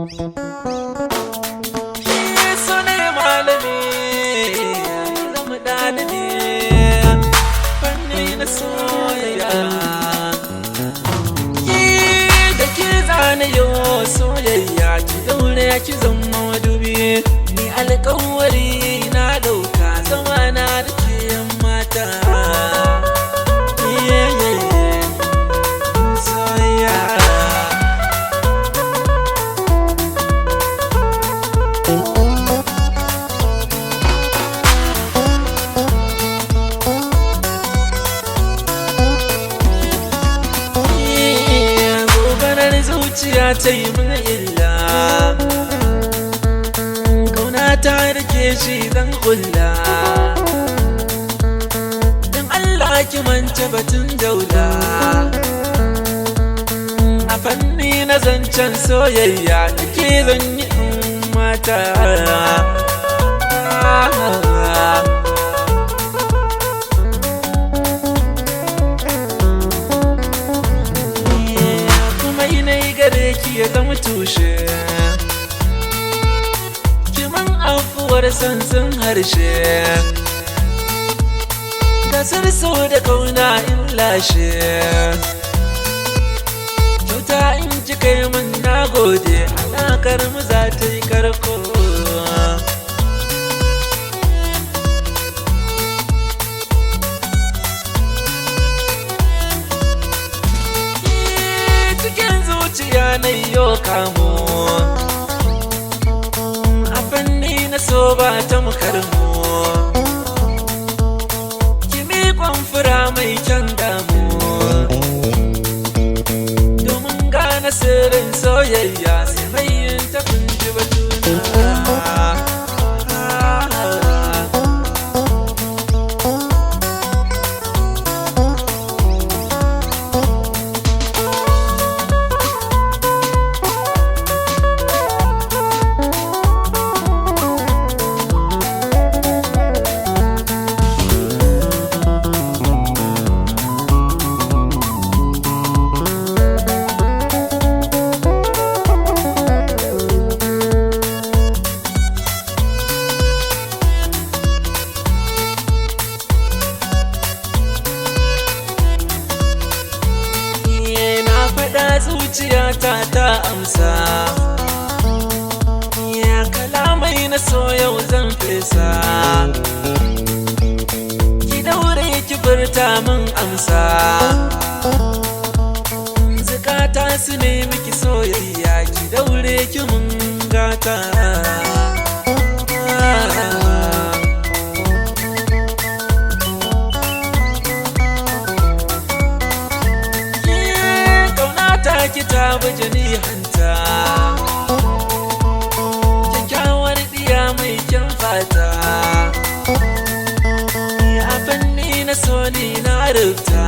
so ne malami zama ɗalibi fanni na soyayya da ke zane yau soyayya ki daure ki zama madubi ni alƙawari na ɗauka zama na da ke mata zuciya ta yi min illa kauna ta rike shi zan kulla don Allah ki mance batun daula a fanni na zancen soyayya ke zan yi mata ki ya zama tushe kiman afuwar sansan harshe gasar so da kauna in lashe kyauta in ji kai min nagode alakar mu za ta yi karko na yo kamo a fanni na so ba ta mukarmo kimi kwamfura mai kyan damu domin gane sirrin soyayya sai mai yin ta kunji batuna zuciyata ta amsa ya kalamai na so yau zan fesa ki daure ki furta min amsa zukata su ne miki soyayya ki daure ki mun gata ki ta jini hanta kyakkyawar diya mai kyan fata a fanni na so ni na rubuta